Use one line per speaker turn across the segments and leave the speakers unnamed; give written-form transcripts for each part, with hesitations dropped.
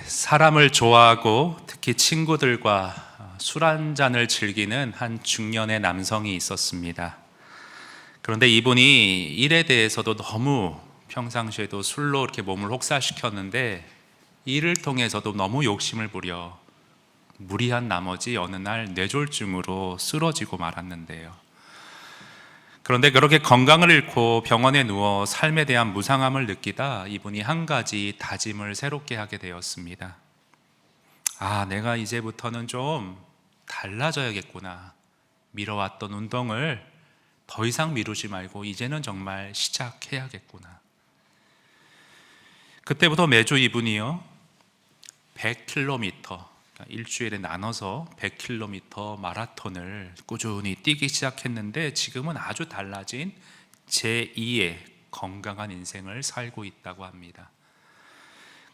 사람을 좋아하고 특히 친구들과 술 한 잔을 즐기는 한 중년의 남성이 있었습니다. 그런데 이분이 일에 대해서도 너무 평상시에도 술로 이렇게 몸을 혹사시켰는데 일을 통해서도 너무 욕심을 부려 무리한 나머지 어느 날 뇌졸중으로 쓰러지고 말았는데요. 그런데 그렇게 건강을 잃고 병원에 누워 삶에 대한 무상함을 느끼다 이분이 한 가지 다짐을 새롭게 하게 되었습니다. 내가 이제부터는 좀 달라져야겠구나. 미뤄왔던 운동을 더 이상 미루지 말고 이제는 정말 시작해야겠구나. 그때부터 매주 이분이요 100km, 일주일에 나눠서 100km 마라톤을 꾸준히 뛰기 시작했는데 지금은 아주 달라진 제2의 건강한 인생을 살고 있다고 합니다.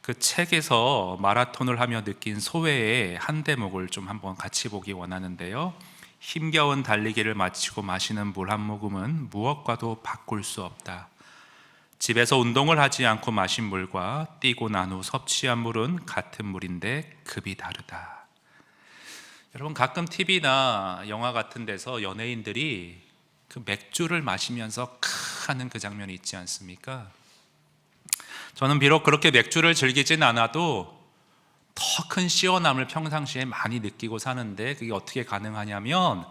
그 책에서 마라톤을 하며 느낀 소회의 한 대목을 좀 한번 같이 보기 원하는데요. 힘겨운 달리기를 마치고 마시는 물 한 모금은 무엇과도 바꿀 수 없다. 집에서 운동을 하지 않고 마신 물과 뛰고 난 후 섭취한 물은 같은 물인데 급이 다르다. 여러분, 가끔 TV나 영화 같은 데서 연예인들이 그 맥주를 마시면서 하는 그 장면이 있지 않습니까? 저는 비록 그렇게 맥주를 즐기진 않아도 더 큰 시원함을 평상시에 많이 느끼고 사는데, 그게 어떻게 가능하냐면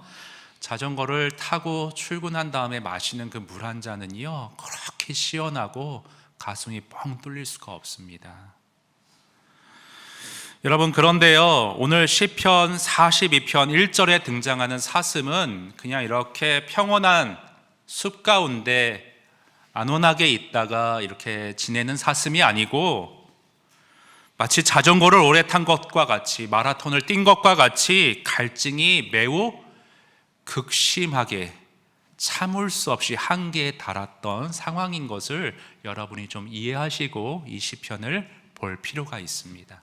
자전거를 타고 출근한 다음에 마시는 그 물 한 잔은요 그렇게 시원하고 가슴이 뻥 뚫릴 수가 없습니다. 여러분, 그런데요 오늘 시편 42편 1절에 등장하는 사슴은 그냥 이렇게 평온한 숲 가운데 안온하게 있다가 이렇게 지내는 사슴이 아니고, 마치 자전거를 오래 탄 것과 같이 마라톤을 뛴 것과 같이 갈증이 매우 극심하게 참을 수 없이 한계에 달았던 상황인 것을 여러분이 좀 이해하시고 이 시편을 볼 필요가 있습니다.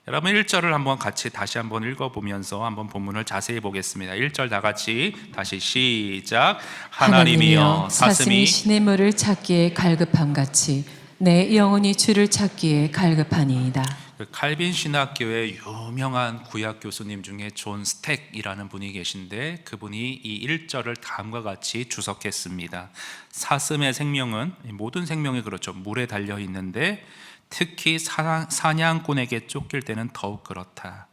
여러분, 1절을 한번 같이 다시 한번 읽어보면서 한번 본문을 자세히 보겠습니다. 1절 다 같이 다시 시작. 하나님이여
사슴이 시냇물을 찾기에 갈급함같이 내 영혼이 주를 찾기에 갈급하니이다.
칼빈 신학교의 유명한 구약 교수님 중에 존 스택이라는 분이 계신데, 그분이 이 1절을 다음과 같이 주석했습니다. 사슴의 생명은 모든 생명이 그렇죠, 물에 달려 있는데 특히 사냥꾼에게 쫓길 때는 더욱 그렇다.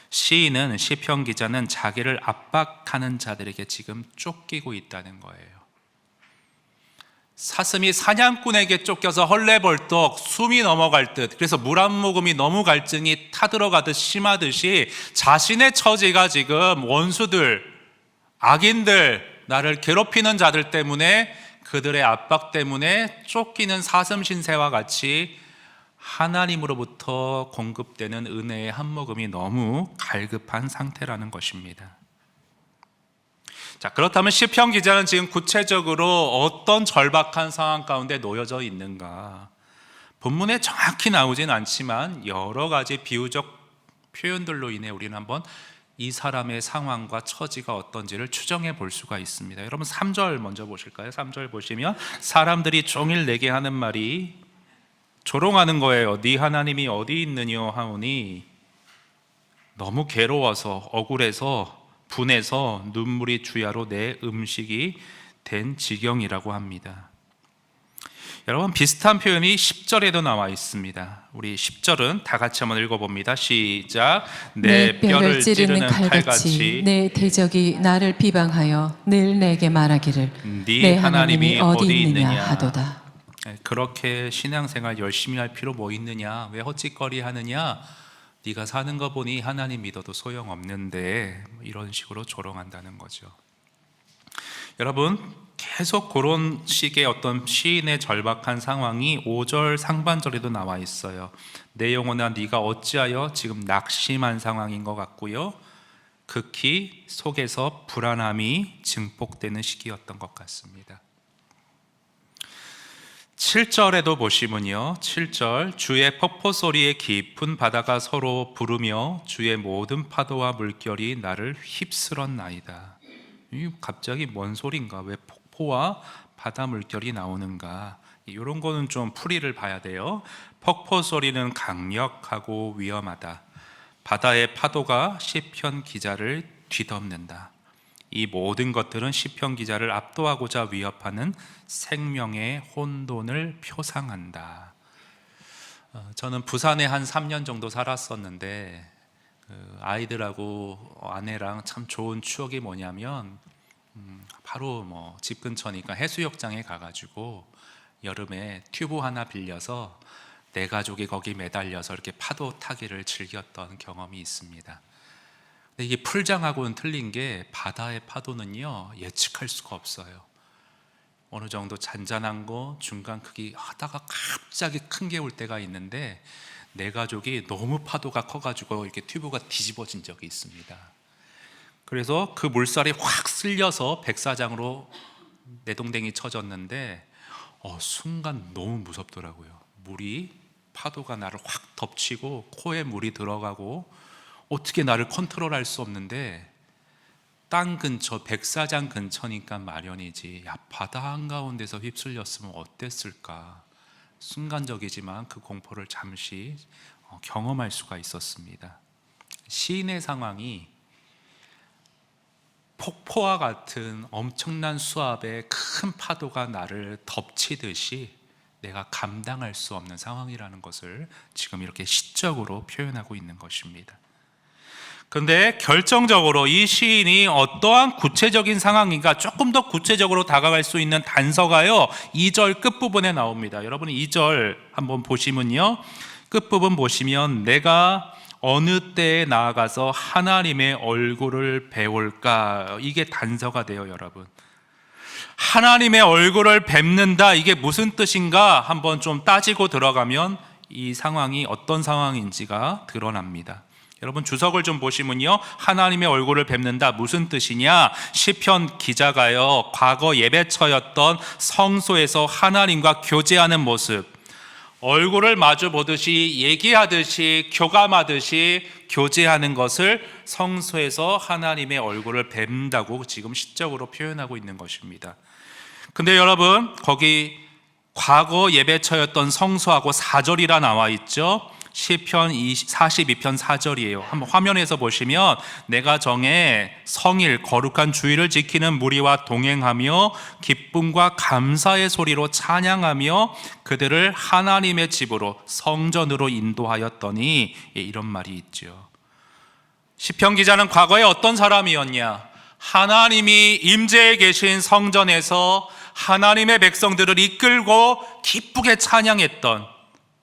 시인은, 시편 기자는 자기를 압박하는 자들에게 지금 쫓기고 있다는 거예요. 사슴이 사냥꾼에게 쫓겨서 헐레벌떡 숨이 넘어갈 듯, 그래서 물 한 모금이 너무 갈증이 타들어가듯 심하듯이 자신의 처지가 지금 원수들, 악인들, 나를 괴롭히는 자들 때문에, 그들의 압박 때문에 쫓기는 사슴 신세와 같이 하나님으로부터 공급되는 은혜의 한 모금이 너무 갈급한 상태라는 것입니다. 자, 그렇다면 시편 기자는 지금 구체적으로 어떤 절박한 상황 가운데 놓여져 있는가? 본문에 정확히 나오진 않지만 여러 가지 비유적 표현들로 인해 우리는 한번 이 사람의 상황과 처지가 어떤지를 추정해 볼 수가 있습니다. 여러분, 3절 먼저 보실까요? 3절 보시면 사람들이 종일 내게 하는 말이 조롱하는 거예요. 네 하나님이 어디 있느냐 하오니, 너무 괴로워서 억울해서 분해서 눈물이 주야로 내 음식이 된 지경이라고 합니다. 여러분, 비슷한 표현이 10절에도 나와 있습니다. 우리 10절은 다 같이 한번 읽어봅니다. 시작. 내 뼈를 찌르는 칼같이
내 대적이 나를 비방하여 늘 내게 말하기를
네 하나님이 어디 있느냐
하도다.
그렇게 신앙생활 열심히 할 필요 뭐 있느냐, 왜 헛짓거리 하느냐, 네가 사는 거 보니 하나님 믿어도 소용없는데, 이런 식으로 조롱한다는 거죠. 여러분, 계속 그런 식의 어떤 시인의 절박한 상황이 5절 상반절에도 나와 있어요. 내 영혼아 네가 어찌하여, 지금 낙심한 상황인 것 같고요, 극히 속에서 불안함이 증폭되는 시기였던 것 같습니다. 7절에도 보시면요, 7절 주의 폭포 소리에 깊은 바다가 서로 부르며 주의 모든 파도와 물결이 나를 휩쓸었나이다. 갑자기 뭔 소린가? 왜 폭포와 바다 물결이 나오는가? 이런 거는 좀 풀이를 봐야 돼요. 폭포 소리는 강력하고 위험하다. 바다의 파도가 시편 기자를 뒤덮는다. 이 모든 것들은 시편 기자를 압도하고자 위협하는 생명의 혼돈을 표상한다. 저는 부산에 한 3년 정도 살았었는데 아이들하고 아내랑 참 좋은 추억이 뭐냐면 바로 집 근처니까 해수욕장에 가가지고 여름에 튜브 하나 빌려서 내 가족이 거기 매달려서 이렇게 파도 타기를 즐겼던 경험이 있습니다. 근데 이게 풀장하고는 틀린 게 바다의 파도는요 예측할 수가 없어요. 어느 정도 잔잔한 거 중간 크기 하다가 갑자기 큰 게 올 때가 있는데 내 가족이 너무 파도가 커가지고 이렇게 튜브가 뒤집어진 적이 있습니다. 그래서 그 물살이 확 쓸려서 백사장으로 내동댕이 쳐졌는데 순간 너무 무섭더라고요. 파도가 나를 확 덮치고 코에 물이 들어가고 어떻게 나를 컨트롤할 수 없는데 땅 근처, 백사장 근처니까 마련이지 바다 한가운데서 휩쓸렸으면 어땠을까. 순간적이지만 그 공포를 잠시 경험할 수가 있었습니다. 시인의 상황이 폭포와 같은 엄청난 수압의 큰 파도가 나를 덮치듯이 내가 감당할 수 없는 상황이라는 것을 지금 이렇게 시적으로 표현하고 있는 것입니다. 그런데 결정적으로 이 시인이 어떠한 구체적인 상황인가 조금 더 구체적으로 다가갈 수 있는 단서가요 2절 끝부분에 나옵니다. 여러분 2절 한번 보시면요, 끝부분 보시면 내가 어느 때에 나아가서 하나님의 얼굴을 배울까, 이게 단서가 돼요. 여러분, 하나님의 얼굴을 뵙는다, 이게 무슨 뜻인가 한번 좀 따지고 들어가면 이 상황이 어떤 상황인지가 드러납니다. 여러분 주석을 좀 보시면요, 하나님의 얼굴을 뵙는다 무슨 뜻이냐, 시편 기자가요 과거 예배처였던 성소에서 하나님과 교제하는 모습, 얼굴을 마주 보듯이 얘기하듯이 교감하듯이 교제하는 것을 성소에서 하나님의 얼굴을 뵙는다고 지금 시적으로 표현하고 있는 것입니다. 근데 여러분 거기 과거 예배처였던 성소하고 4절이라 나와 있죠. 시편 42편 4절이에요. 한번 화면에서 보시면 내가 정해 성일 거룩한 주일을 지키는 무리와 동행하며 기쁨과 감사의 소리로 찬양하며 그들을 하나님의 집으로 성전으로 인도하였더니, 이런 말이 있죠. 시편 기자는 과거에 어떤 사람이었냐? 하나님이 임재해 계신 성전에서 하나님의 백성들을 이끌고 기쁘게 찬양했던,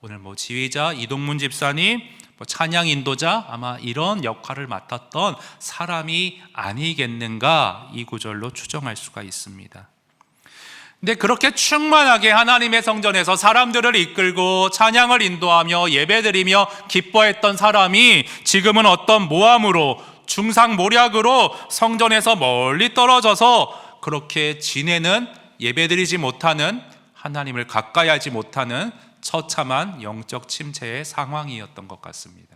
오늘 지휘자 이동문 집사님, 찬양 인도자, 아마 이런 역할을 맡았던 사람이 아니겠는가, 이 구절로 추정할 수가 있습니다. 근데 그렇게 충만하게 하나님의 성전에서 사람들을 이끌고 찬양을 인도하며 예배드리며 기뻐했던 사람이 지금은 어떤 모함으로, 중상모략으로 성전에서 멀리 떨어져서 그렇게 지내는, 예배드리지 못하는, 하나님을 가까이 하지 못하는 처참한 영적 침체의 상황이었던 것 같습니다.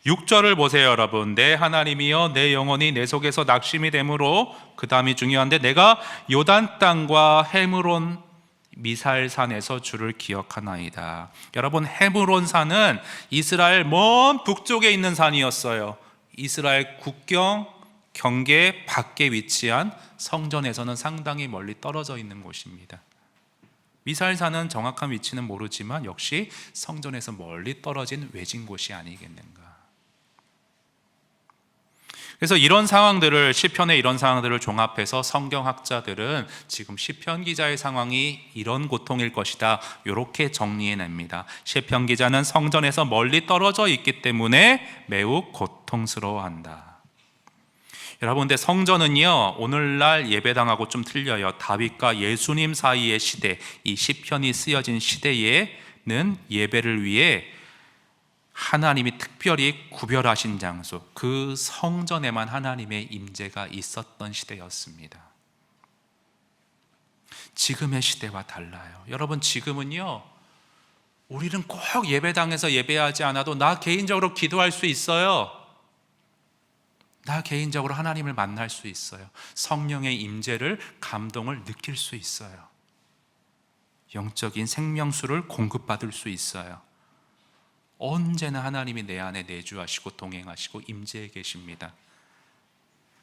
6절을 보세요. 여러분, 내 하나님이여 내 영혼이 내 속에서 낙심이 되므로, 그 다음이 중요한데, 내가 요단 땅과 헤므론 미살산에서 주를 기억하나이다. 여러분, 헤므론 산은 이스라엘 먼 북쪽에 있는 산이었어요. 이스라엘 국경 경계 밖에 위치한, 성전에서는 상당히 멀리 떨어져 있는 곳입니다. 미살산은 정확한 위치는 모르지만 역시 성전에서 멀리 떨어진 외진 곳이 아니겠는가. 그래서 이런 상황들을, 시편의 이런 상황들을 종합해서 성경학자들은 지금 시편 기자의 상황이 이런 고통일 것이다, 이렇게 정리해냅니다. 시편 기자는 성전에서 멀리 떨어져 있기 때문에 매우 고통스러워한다. 여러분, 근데 성전은요 오늘날 예배당하고 좀 틀려요. 다윗과 예수님 사이의 시대, 이 시편이 쓰여진 시대에는 예배를 위해 하나님이 특별히 구별하신 장소, 그 성전에만 하나님의 임재가 있었던 시대였습니다. 지금의 시대와 달라요. 여러분, 지금은요 우리는 꼭 예배당에서 예배하지 않아도 나 개인적으로 기도할 수 있어요. 나 개인적으로 하나님을 만날 수 있어요. 성령의 임재를, 감동을 느낄 수 있어요. 영적인 생명수를 공급받을 수 있어요. 언제나 하나님이 내 안에 내주하시고 동행하시고 임재해 계십니다.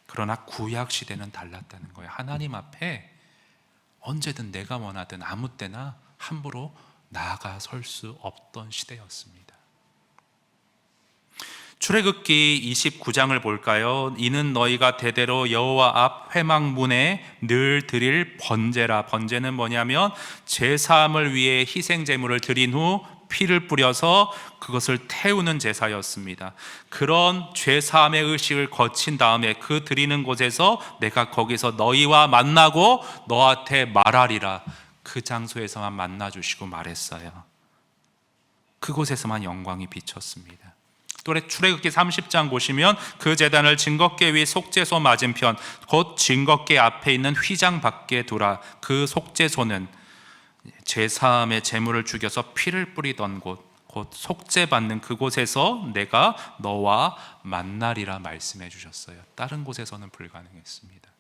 그러나 구약 시대는 달랐다는 거예요. 하나님 앞에 언제든 내가 원하든 아무 때나 함부로 나아가 설 수 없던 시대였습니다. 출애굽기 29장을 볼까요? 이는 너희가 대대로 여호와 앞 회막문에 늘 드릴 번제라. 번제는 뭐냐면 제사함을 위해 희생 제물을 드린 후 피를 뿌려서 그것을 태우는 제사였습니다. 그런 죄사함의 의식을 거친 다음에 그 드리는 곳에서 내가 거기서 너희와 만나고 너한테 말하리라. 그 장소에서만 만나주시고 말했어요. 그곳에서만 영광이 비쳤습니다. 또 출애굽기 30장 보시면 그 제단을 증거궤 위 속죄소 맞은편 곧 증거궤 앞에 있는 휘장 밖에 두라. 그 속죄소는 제사함의 제물을 죽여서 피를 뿌리던 곳, 곧 속죄받는 그곳에서 내가 너와 만나리라 말씀해 주셨어요. 다른 곳에서는 불가능했습니다.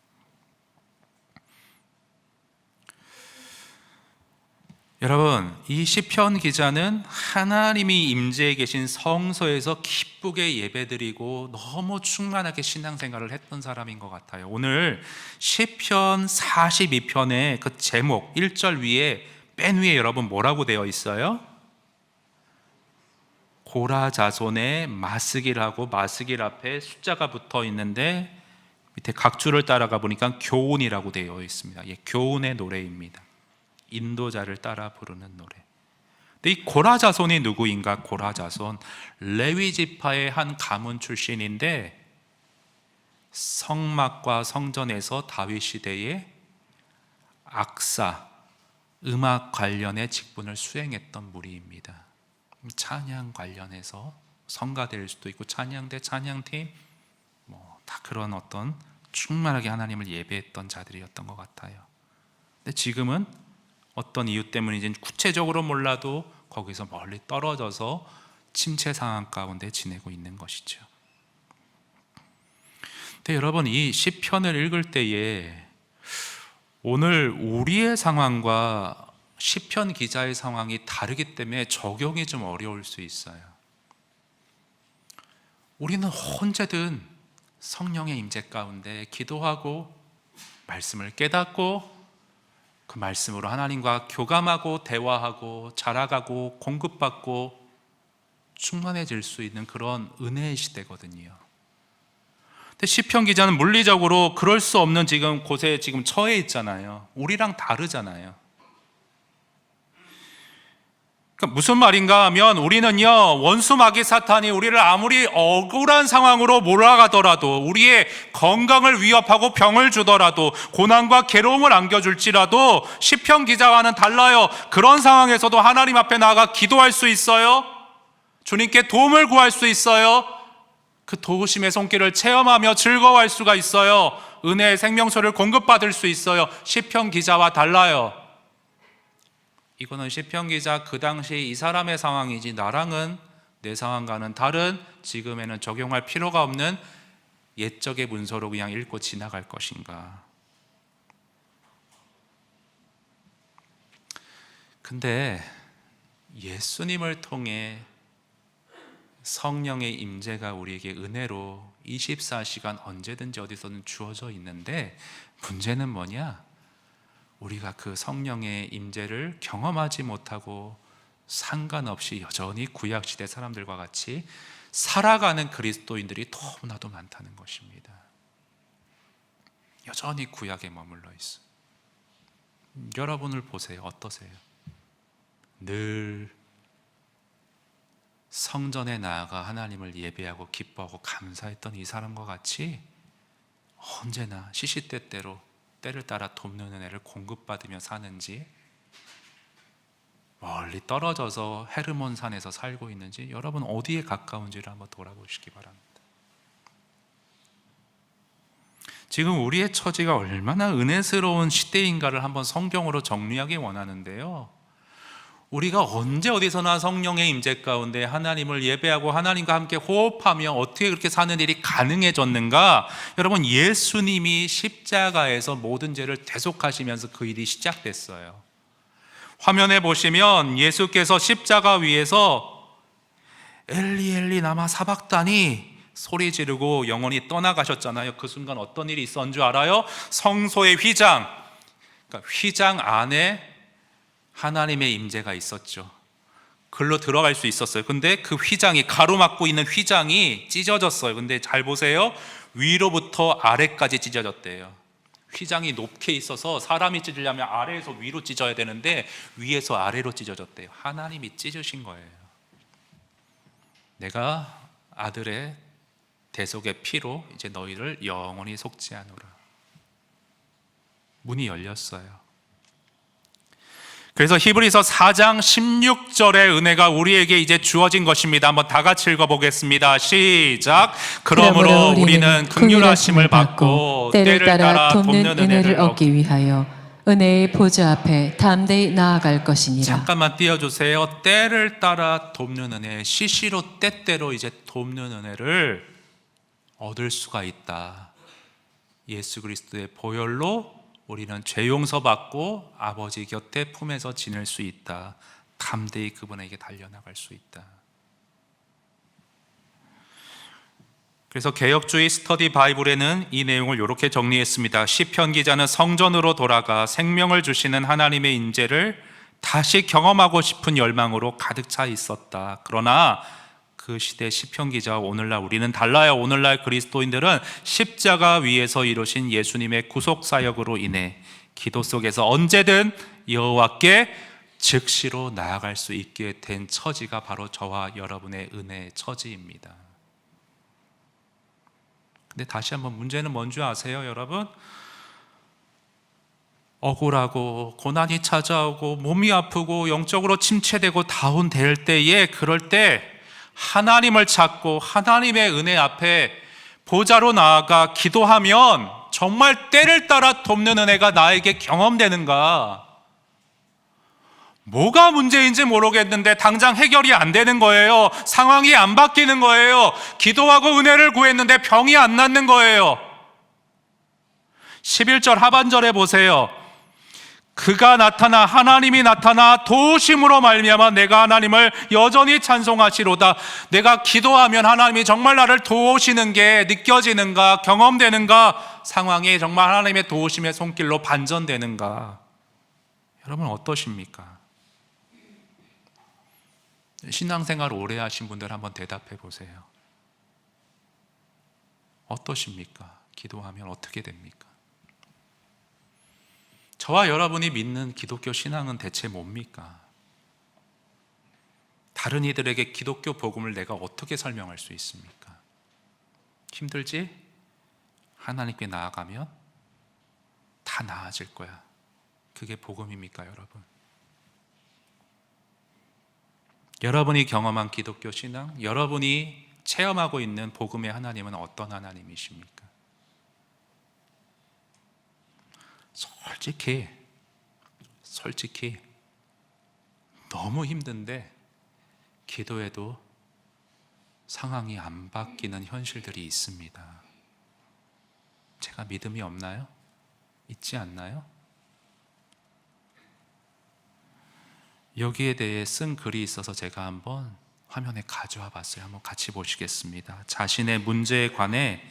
여러분, 이 시편 기자는 하나님이 임재해 계신 성소에서 기쁘게 예배드리고 너무 충만하게 신앙생활을 했던 사람인 것 같아요. 오늘 시편 42편의 그 제목 1절 위에 맨 위에 여러분 뭐라고 되어 있어요? 고라 자손의 마스길하고 마스길 앞에 숫자가 붙어 있는데 밑에 각 줄을 따라가 보니까 교훈이라고 되어 있습니다. 예, 교훈의 노래입니다. 인도자를 따라 부르는 노래. 근데 이 고라 자손이 누구인가? 고라 자손 레위 지파의 한 가문 출신인데 성막과 성전에서 다윗 시대에 악사, 음악 관련의 직분을 수행했던 무리입니다. 찬양 관련해서 성가될 수도 있고 찬양대, 찬양팀 다 그런 어떤 충만하게 하나님을 예배했던 자들이었던 것 같아요. 근데 지금은 어떤 이유 때문인지 구체적으로 몰라도 거기서 멀리 떨어져서 침체 상황 가운데 지내고 있는 것이죠. 근데 여러분, 이 시편을 읽을 때에 오늘 우리의 상황과 시편 기자의 상황이 다르기 때문에 적용이 좀 어려울 수 있어요. 우리는 언제든 성령의 임재 가운데 기도하고 말씀을 깨닫고 그 말씀으로 하나님과 교감하고 대화하고 자라가고 공급받고 충만해질 수 있는 그런 은혜의 시대거든요. 근데 시편 기자는 물리적으로 그럴 수 없는 지금 곳에 지금 처해 있잖아요. 우리랑 다르잖아요. 그러니까 무슨 말인가 하면 우리는요, 원수 마귀 사탄이 우리를 아무리 억울한 상황으로 몰아가더라도, 우리의 건강을 위협하고 병을 주더라도, 고난과 괴로움을 안겨줄지라도 시편 기자와는 달라요. 그런 상황에서도 하나님 앞에 나아가 기도할 수 있어요. 주님께 도움을 구할 수 있어요. 그 도우심의 손길을 체험하며 즐거워할 수가 있어요. 은혜의 생명수를 공급받을 수 있어요. 시편 기자와 달라요. 이거는 시편 기자 그 당시 이 사람의 상황이지 나랑은 내 상황과는 다른, 지금에는 적용할 필요가 없는 옛적의 문서로 그냥 읽고 지나갈 것인가. 근데 예수님을 통해 성령의 임재가 우리에게 은혜로 24시간 언제든지 어디서든 주어져 있는데, 문제는 뭐냐? 우리가 그 성령의 임재를 경험하지 못하고 상관없이 여전히 구약시대 사람들과 같이 살아가는 그리스도인들이 너무나도 많다는 것입니다. 여전히 구약에 머물러 있어요. 여러분을 보세요. 어떠세요? 늘 성전에 나아가 하나님을 예배하고 기뻐하고 감사했던 이 사람과 같이 언제나 시시때때로 때를 따라 돕는 은혜를 공급받으며 사는지, 멀리 떨어져서 헤르몬 산에서 살고 있는지, 여러분 어디에 가까운지를 한번 돌아보시기 바랍니다. 지금 우리의 처지가 얼마나 은혜스러운 시대인가를 한번 성경으로 정리하기 원하는데요, 우리가 언제 어디서나 성령의 임재 가운데 하나님을 예배하고 하나님과 함께 호흡하며 어떻게 그렇게 사는 일이 가능해졌는가? 여러분, 예수님이 십자가에서 모든 죄를 대속하시면서 그 일이 시작됐어요. 화면에 보시면 예수께서 십자가 위에서 엘리 엘리 나마 사박다니 소리 지르고 영원히 떠나가셨잖아요. 그 순간 어떤 일이 있었는 줄 알아요? 성소의 휘장, 그러니까 휘장 안에 하나님의 임재가 있었죠. 글로 들어갈 수 있었어요. 근데 그 휘장이, 가로막고 있는 휘장이 찢어졌어요. 근데 잘 보세요. 위로부터 아래까지 찢어졌대요. 휘장이 높게 있어서 사람이 찢으려면 아래에서 위로 찢어야 되는데 위에서 아래로 찢어졌대요. 하나님이 찢으신 거예요. 내가 아들의 대속의 피로 이제 너희를 영원히 속지 않으라. 문이 열렸어요. 그래서 히브리서 4장 16절의 은혜가 우리에게 이제 주어진 것입니다. 한번 다 같이 읽어보겠습니다. 시작. 그러므로 우리는 긍휼하심을 받고 때를 따라 돕는 은혜를
얻기 위하여 은혜의 보좌 앞에 담대히 나아갈 것이니라.
잠깐만 띄워주세요. 때를 따라 돕는 은혜, 시시로 때때로 이제 돕는 은혜를 얻을 수가 있다. 예수 그리스도의 보혈로 우리는 죄 용서받고 아버지 곁에 품에서 지낼 수 있다. 담대히 그분에게 달려나갈 수 있다. 그래서 개역주의 스터디 바이블에는 이 내용을 이렇게 정리했습니다. 시편 기자는 성전으로 돌아가 생명을 주시는 하나님의 인재를 다시 경험하고 싶은 열망으로 가득 차 있었다. 그러나 그 시대 시편 기자와 오늘날 우리는 달라요. 오늘날 그리스도인들은 십자가 위에서 이루신 예수님의 구속 사역으로 인해 기도 속에서 언제든 여호와께 즉시로 나아갈 수 있게 된 처지가 바로 저와 여러분의 은혜의 처지입니다. 근데 다시 한번 문제는 뭔지 아세요, 여러분? 억울하고 고난이 찾아오고 몸이 아프고 영적으로 침체되고 다운될 때에, 그럴 때 하나님을 찾고 하나님의 은혜 앞에 보좌로 나아가 기도하면 정말 때를 따라 돕는 은혜가 나에게 경험되는가? 뭐가 문제인지 모르겠는데 당장 해결이 안 되는 거예요. 상황이 안 바뀌는 거예요. 기도하고 은혜를 구했는데 병이 안 낫는 거예요. 11절 하반절에 보세요. 그가 나타나, 하나님이 나타나 도우심으로 말미암아 내가 하나님을 여전히 찬송하시로다. 내가 기도하면 하나님이 정말 나를 도우시는 게 느껴지는가, 경험되는가, 상황이 정말 하나님의 도우심의 손길로 반전되는가? 여러분 어떠십니까? 신앙생활 오래 하신 분들 한번 대답해 보세요. 어떠십니까? 기도하면 어떻게 됩니까? 저와 여러분이 믿는 기독교 신앙은 대체 뭡니까? 다른 이들에게 기독교 복음을 내가 어떻게 설명할 수 있습니까? 힘들지? 하나님께 나아가면 다 나아질 거야. 그게 복음입니까, 여러분? 여러분이 경험한 기독교 신앙, 여러분이 체험하고 있는 복음의 하나님은 어떤 하나님이십니까? 솔직히 너무 힘든데 기도해도 상황이 안 바뀌는 현실들이 있습니다. 제가 믿음이 없나요? 있지 않나요? 여기에 대해 쓴 글이 있어서 제가 한번 화면에 가져와 봤어요. 한번 같이 보시겠습니다. 자신의 문제에 관해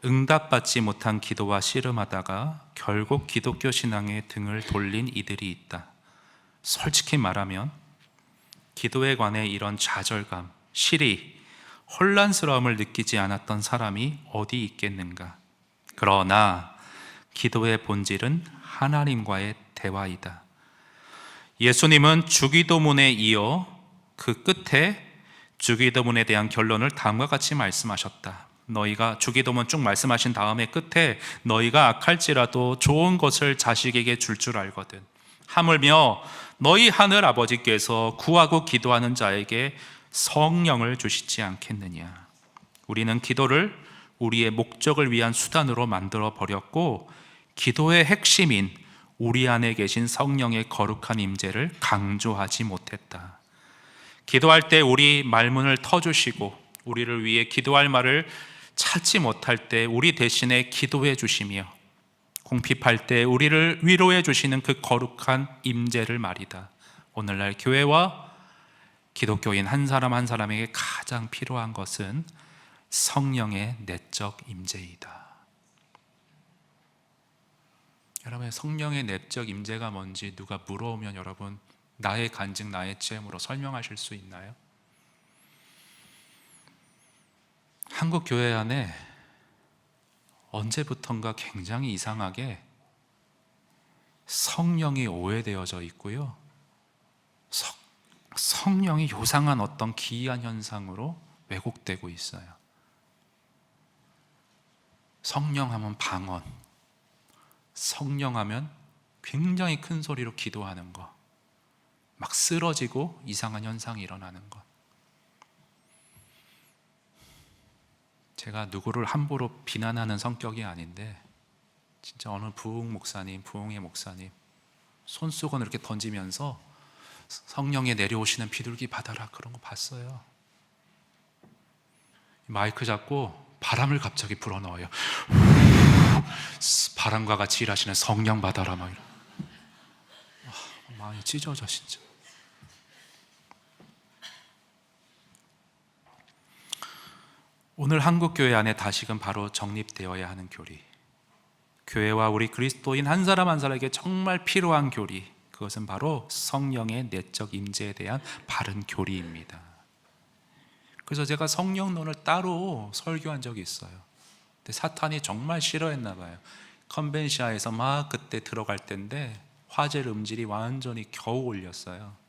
응답받지 못한 기도와 씨름하다가 결국 기독교 신앙에 등을 돌린 이들이 있다. 솔직히 말하면 기도에 관해 이런 좌절감, 시리, 혼란스러움을 느끼지 않았던 사람이 어디 있겠는가? 그러나 기도의 본질은 하나님과의 대화이다. 예수님은 주기도문에 이어 그 끝에 주기도문에 대한 결론을 다음과 같이 말씀하셨다. 너희가, 주기도문 쭉 말씀하신 다음에 끝에 너희가 악할지라도 좋은 것을 자식에게 줄 알거든. 하물며 너희 하늘 아버지께서 구하고 기도하는 자에게 성령을 주시지 않겠느냐. 우리는 기도를 우리의 목적을 위한 수단으로 만들어 버렸고 기도의 핵심인 우리 안에 계신 성령의 거룩한 임재를 강조하지 못했다. 기도할 때 우리 말문을 터주시고 우리를 위해 기도할 말을 찾지 못할 때 우리 대신에 기도해 주시며 궁핍할 때 우리를 위로해 주시는 그 거룩한 임재를 말이다. 오늘날 교회와 기독교인 한 사람 한 사람에게 가장 필요한 것은 성령의 내적 임재이다. 여러분, 성령의 내적 임재가 뭔지 누가 물어오면 여러분 나의 간증, 나의 체험으로 설명하실 수 있나요? 한국 교회 안에 언제부턴가 굉장히 이상하게 성령이 오해되어져 있고요, 성령이 요상한 어떤 기이한 현상으로 왜곡되고 있어요. 성령하면 방언, 성령하면 굉장히 큰 소리로 기도하는 것, 막 쓰러지고 이상한 현상이 일어나는 것. 제가 누구를 함부로 비난하는 성격이 아닌데 진짜 어느 부흥의 목사님 손수건을 이렇게 던지면서 성령에 내려오시는 비둘기 받아라 그런 거 봤어요. 마이크 잡고 바람을 갑자기 불어넣어요. 바람과 같이 일하시는 성령 받아라 막 이런. 많이 찢어져 진짜. 오늘 한국 교회 안에 다시금 바로 정립되어야 하는 교리, 교회와 우리 그리스도인 한 사람 한 사람에게 정말 필요한 교리, 그것은 바로 성령의 내적 임재에 대한 바른 교리입니다. 그래서 제가 성령론을 따로 설교한 적이 있어요. 근데 사탄이 정말 싫어했나 봐요. 컨벤시아에서 막 그때 들어갈 때인데 화질 음질이 완전히 겨우 올렸어요.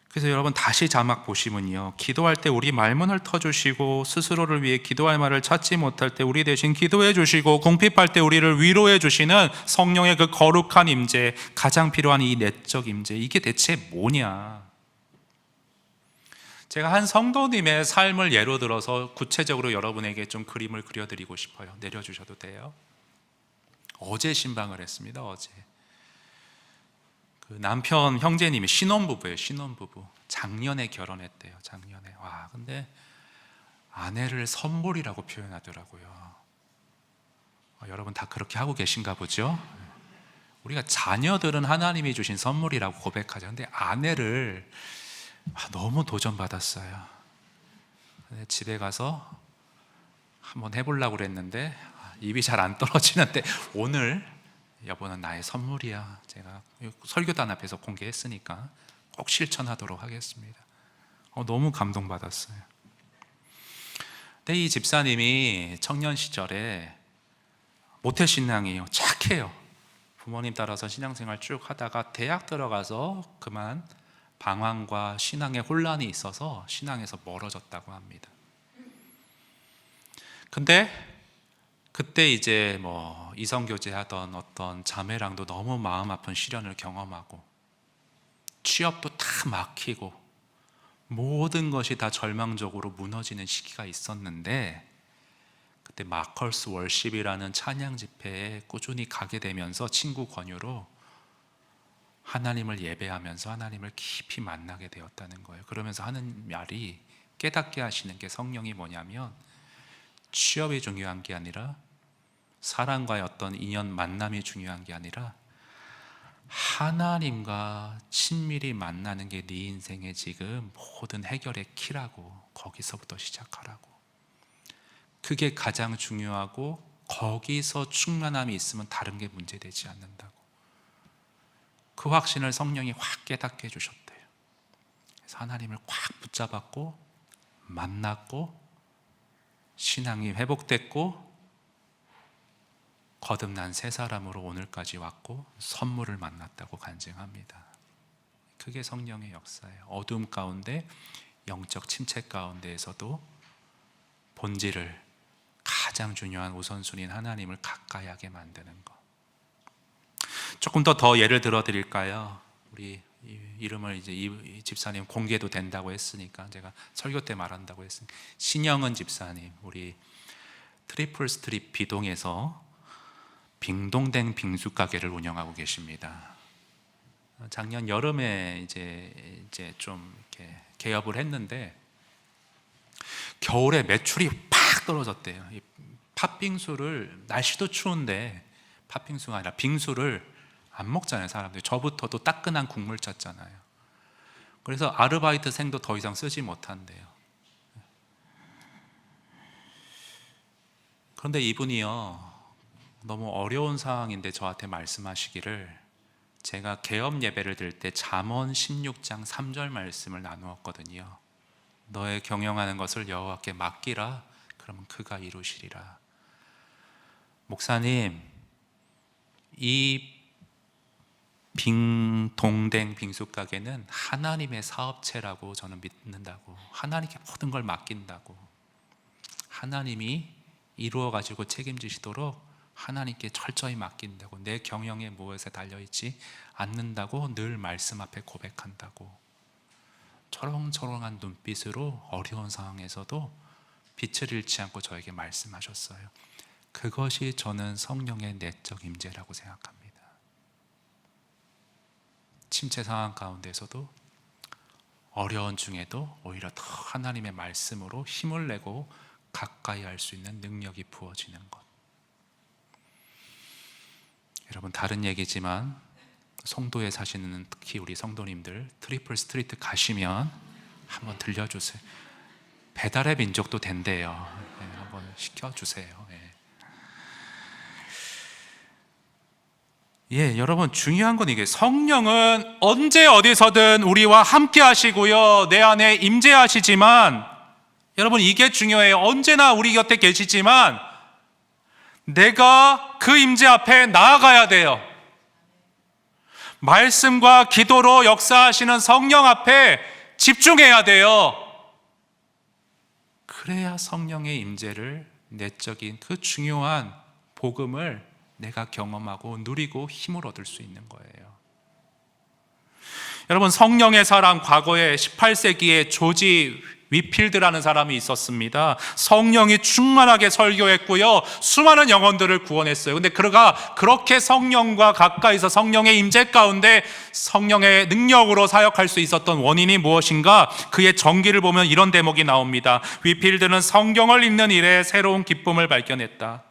그래서 여러분 다시 자막 보시면요, 기도할 때 우리 말문을 터주시고 스스로를 위해 기도할 말을 찾지 못할 때 우리 대신 기도해 주시고 궁핍할 때 우리를 위로해 주시는 성령의 그 거룩한 임재, 가장 필요한 이 내적 임재, 이게 대체 뭐냐? 제가 한 성도님의 삶을 예로 들어서 구체적으로 여러분에게 좀 그림을 그려드리고 싶어요. 내려주셔도 돼요. 어제 신방을 했습니다. 어제 그 남편 형제님이 신혼부부예요. 신혼부부. 작년에 결혼했대요. 작년에. 와, 근데 아내를 선물이라고 표현하더라고요. 여러분 다 그렇게 하고 계신가 보죠? 우리가 자녀들은 하나님이 주신 선물이라고 고백하죠. 근데 아내를 너무 도전받았어요. 집에 가서 한번 해보려고 그랬는데 입이 잘 안 떨어지는데 오늘 여보는 나의 선물이야. 제가 설교단 앞에서 공개했으니까 꼭 실천하도록 하겠습니다. 너무 감동받았어요. 근데 이 집사님이 청년 시절에 모태신앙이에요. 착해요. 부모님 따라서 신앙생활 쭉 하다가 대학 들어가서 그만 방황과 신앙의 혼란이 있어서 신앙에서 멀어졌다고 합니다. 근데 그때 이제 뭐 이성교제 하던 어떤 자매랑도 너무 마음 아픈 시련을 경험하고 취업도 다 막히고 모든 것이 다 절망적으로 무너지는 시기가 있었는데, 그때 마컬스 월십이라는 찬양 집회에 꾸준히 가게 되면서 친구 권유로 하나님을 예배하면서 하나님을 깊이 만나게 되었다는 거예요. 그러면서 하는 말이, 깨닫게 하시는 게 성령이 뭐냐면 취업이 중요한 게 아니라 사람과의 어떤 인연 만남이 중요한 게 아니라 하나님과 친밀히 만나는 게 네 인생의 지금 모든 해결의 키라고, 거기서부터 시작하라고. 그게 가장 중요하고 거기서 충만함이 있으면 다른 게 문제되지 않는다고. 그 확신을 성령이 확 깨닫게 해주셨대요. 그래서 하나님을 꽉 붙잡았고 만났고 신앙이 회복됐고 거듭난 새 사람으로 오늘까지 왔고 선물을 만났다고 간증합니다. 그게 성령의 역사예요. 어둠 가운데, 영적 침체 가운데에서도 본질을, 가장 중요한 우선순위인 하나님을 가까이 하게 만드는 것. 조금 더 예를 들어 드릴까요? 우리 이름을 이제 이 집사님 공개도 된다고 했으니까 제가 설교 때 말한다고 했으니까, 신영은 집사님, 우리 트리플 스트릿 B동에서 빙동댕 빙수 가게를 운영하고 계십니다. 작년 여름에 이제 좀 이렇게 개업을 했는데 겨울에 매출이 팍 떨어졌대요. 이 팥빙수를, 날씨도 추운데 팥빙수가 아니라 빙수를 안 먹잖아요, 사람들이. 저부터도 따끈한 국물 짰잖아요. 그래서 아르바이트생도 더 이상 쓰지 못한대요. 그런데 이분이요, 너무 어려운 상황인데 저한테 말씀하시기를, 제가 개업 예배를 드릴 때 잠언 16장 3절 말씀을 나누었거든요. 너의 경영하는 것을 여호와께 맡기라, 그러면 그가 이루시리라. 목사님, 이 빙동댕 빙수 가게는 하나님의 사업체라고 저는 믿는다고, 하나님께 모든 걸 맡긴다고, 하나님이 이루어 가지고 책임지시도록 하나님께 철저히 맡긴다고, 내 경영에 무엇에 달려있지 않는다고 늘 말씀 앞에 고백한다고, 초롱초롱한 눈빛으로 어려운 상황에서도 빛을 잃지 않고 저에게 말씀하셨어요. 그것이 저는 성령의 내적 임재라고 생각합니다. 침체 상황 가운데서도, 어려운 중에도 오히려 더 하나님의 말씀으로 힘을 내고 가까이 할 수 있는 능력이 부어지는 것. 여러분, 다른 얘기지만 송도에 사시는 특히 우리 성도님들, 트리플 스트리트 가시면 한번 들려주세요. 배달의 민족도 된대요. 네, 한번 시켜주세요. 여러분, 중요한 건 이게, 성령은 언제 어디서든 우리와 함께 하시고요, 내 안에 임재하시지만, 여러분, 이게 중요해요. 언제나 우리 곁에 계시지만 내가 그 임재 앞에 나아가야 돼요. 말씀과 기도로 역사하시는 성령 앞에 집중해야 돼요. 그래야 성령의 임재를, 내적인 그 중요한 복음을 내가 경험하고 누리고 힘을 얻을 수 있는 거예요. 여러분, 성령의 사람, 과거에 18세기에 조지 위필드라는 사람이 있었습니다. 성령이 충만하게 설교했고요, 수많은 영혼들을 구원했어요. 근데 그가 그렇게 성령과 가까이서 성령의 임재 가운데 성령의 능력으로 사역할 수 있었던 원인이 무엇인가? 그의 전기를 보면 이런 대목이 나옵니다. 위필드는 성경을 읽는 일에 새로운 기쁨을 발견했다.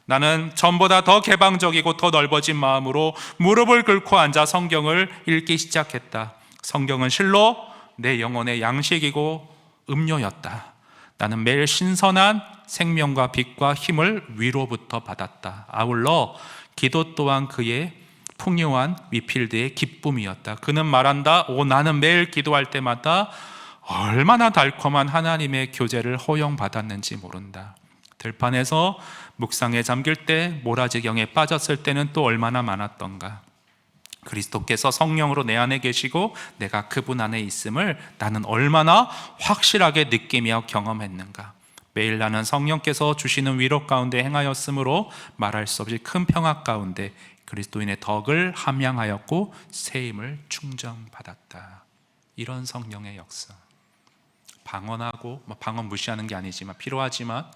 나는 전보다 더 개방적이고 더 넓어진 마음으로 무릎을 꿇고 앉아 성경을 읽기 시작했다. 성경은 실로 내 영혼의 양식이고 음료였다. 나는 매일 신선한 생명과 빛과 힘을 위로부터 받았다. 아울러 기도 또한 그의 풍요한 위필드의 기쁨이었다. 그는 말한다. 나는 매일 기도할 때마다 얼마나 달콤한 하나님의 교제를 허용받았는지 모른다. 들판에서 묵상에 잠길 때, 모라지경에 빠졌을 때는 또 얼마나 많았던가. 그리스도께서 성령으로 내 안에 계시고 내가 그분 안에 있음을 나는 얼마나 확실하게 느끼며 경험했는가. 매일 나는 성령께서 주시는 위로 가운데 행하였으므로 말할 수 없이 큰 평화 가운데 그리스도인의 덕을 함양하였고 새 힘을 충전받았다. 이런 성령의 역사. 방언하고, 방언 무시하는 게 아니지만, 필요하지만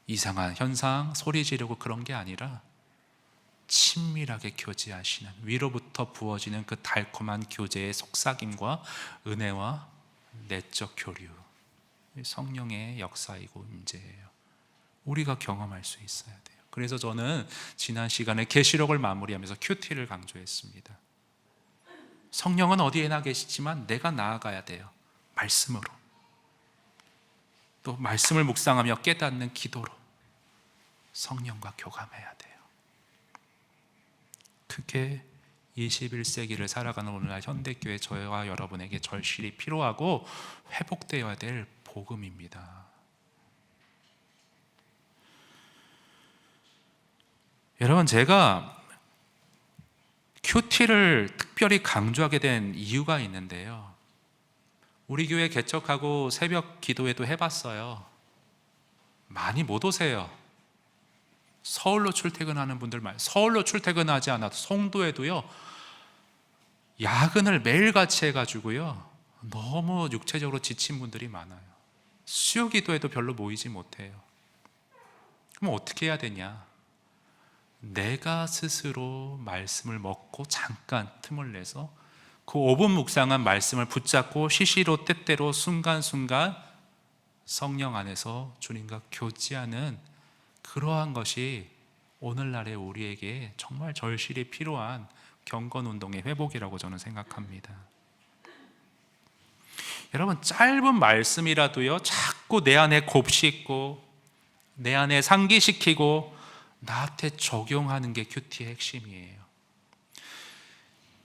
이상한 현상, 소리 지르고 그런 게 아니라 친밀하게 교제하시는, 위로부터 부어지는 그 달콤한 교제의 속삭임과 은혜와 내적 교류, 성령의 역사이고 임재예요. 우리가 경험할 수 있어야 돼요. 그래서 저는 지난 시간에 계시록을 마무리하면서 큐티를 강조했습니다. 성령은 어디에나 계시지만 내가 나아가야 돼요. 말씀으로, 또 말씀을 묵상하며 깨닫는 기도로 성령과 교감해야 돼요. 그게 21세기를 살아가는 오늘날 현대교회 저와 여러분에게 절실히 필요하고 회복되어야 될 복음입니다. 여러분, 제가 큐티를 특별히 강조하게 된 이유가 있는데요, 우리 교회 개척하고 새벽 기도회도 해봤어요. 많이 못 오세요. 서울로 출퇴근하는 분들 많아요. 서울로 출퇴근하지 않아도 송도에도요, 야근을 매일같이 해가지고요, 너무 육체적으로 지친 분들이 많아요. 수요 기도에도 별로 모이지 못해요. 그럼 어떻게 해야 되냐? 내가 스스로 말씀을 먹고 잠깐 틈을 내서 그 5분 묵상한 말씀을 붙잡고 시시로 때때로 순간순간 성령 안에서 주님과 교제하는 그러한 것이 오늘날의 우리에게 정말 절실히 필요한 경건운동의 회복이라고 저는 생각합니다. 여러분, 짧은 말씀이라도요, 자꾸 내 안에 곱씹고 내 안에 상기시키고 나한테 적용하는 게 큐티의 핵심이에요.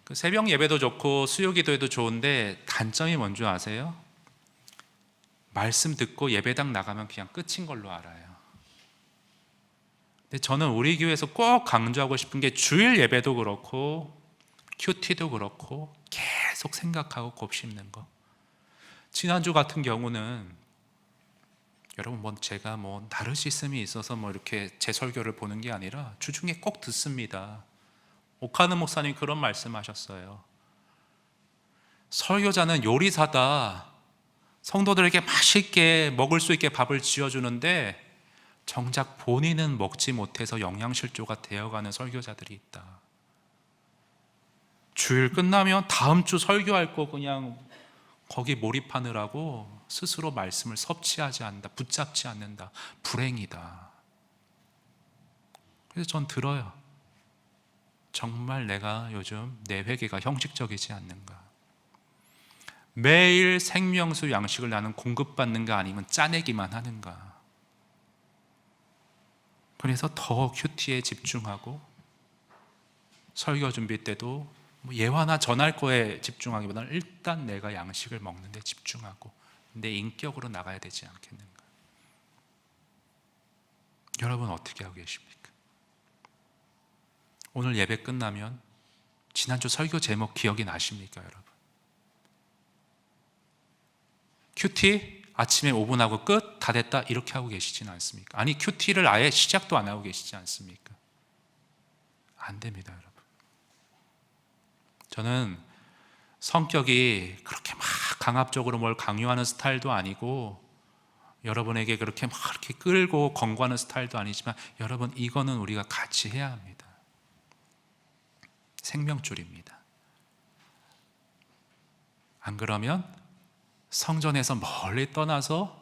그 새벽 예배도 좋고 수요 기도에도 좋은데 단점이 뭔지 아세요? 말씀 듣고 예배당 나가면 그냥 끝인 걸로 알아요. 근데 저는 우리 교회에서 꼭 강조하고 싶은 게 주일 예배도 그렇고 큐티도 그렇고 계속 생각하고 곱씹는 거. 지난주 같은 경우는 여러분, 제가 나르시즘이 있어서 이렇게 제 설교를 보는 게 아니라 주중에 꼭 듣습니다. 오카는 목사님 그런 말씀하셨어요. 설교자는 요리사다. 성도들에게 맛있게 먹을 수 있게 밥을 지어주는데 정작 본인은 먹지 못해서 영양실조가 되어가는 설교자들이 있다. 주일 끝나면 다음 주 설교할 거 그냥 거기 몰입하느라고 스스로 말씀을 섭취하지 않는다, 붙잡지 않는다. 불행이다. 그래서 전 들어요. 정말 내가 요즘 내 회개가 형식적이지 않는가. 매일 생명수 양식을 나는 공급받는가 아니면 짜내기만 하는가. 그래서 더 큐티에 집중하고 설교 준비 때도 예화나 전할 거에 집중하기보다는 일단 내가 양식을 먹는 데 집중하고 내 인격으로 나가야 되지 않겠는가. 여러분 어떻게 하고 계십니까? 오늘 예배 끝나면 지난주 설교 제목 기억이 나십니까, 여러분? 큐티 아침에 5분 하고 끝, 다 됐다 이렇게 하고 계시지는 않습니까? 아니, 큐티를 아예 시작도 안 하고 계시지 않습니까? 안 됩니다, 여러분. 저는 성격이 그렇게 막 강압적으로 뭘 강요하는 스타일도 아니고 여러분에게 그렇게 막 이렇게 끌고 권고하는 스타일도 아니지만 여러분, 이거는 우리가 같이 해야 합니다. 생명줄입니다. 안 그러면 성전에서 멀리 떠나서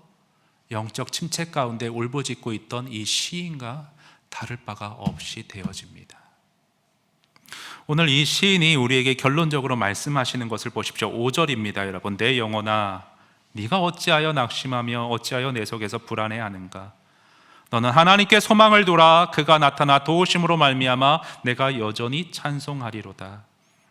영적 침체 가운데 울부짖고 있던 이 시인과 다를 바가 없이 되어집니다. 오늘 이 시인이 우리에게 결론적으로 말씀하시는 것을 보십시오. 5절입니다. 여러분, 내 영혼아 네가 어찌하여 낙심하며 어찌하여 내 속에서 불안해하는가. 너는 하나님께 소망을 두라. 그가 나타나 도우심으로 말미암아 내가 여전히 찬송하리로다.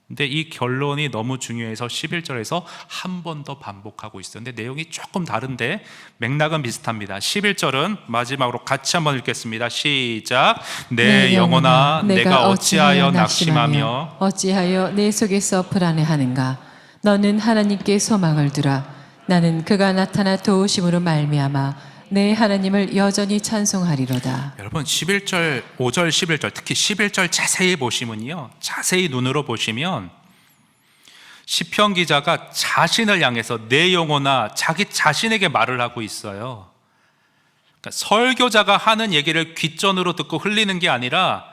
근데 이 결론이 너무 중요해서 11절에서 한 번 더 반복하고 있어요. 근데 내용이 조금 다른데 맥락은 비슷합니다. 11절은 마지막으로 같이 한번 읽겠습니다. 시작. 내 영혼아 내가 어찌하여 낙심하며
어찌하여 내 속에서 불안해하는가. 너는 하나님께 소망을 두라. 나는 그가 나타나 도우심으로 말미암아 내 하나님을 여전히 찬송하리로다.
여러분, 11절, 5절, 11절, 특히 11절 자세히 보시면요, 자세히 눈으로 보시면 시편 기자가 자신을 향해서 내 영혼아, 자기 자신에게 말을 하고 있어요. 그러니까 설교자가 하는 얘기를 귓전으로 듣고 흘리는 게 아니라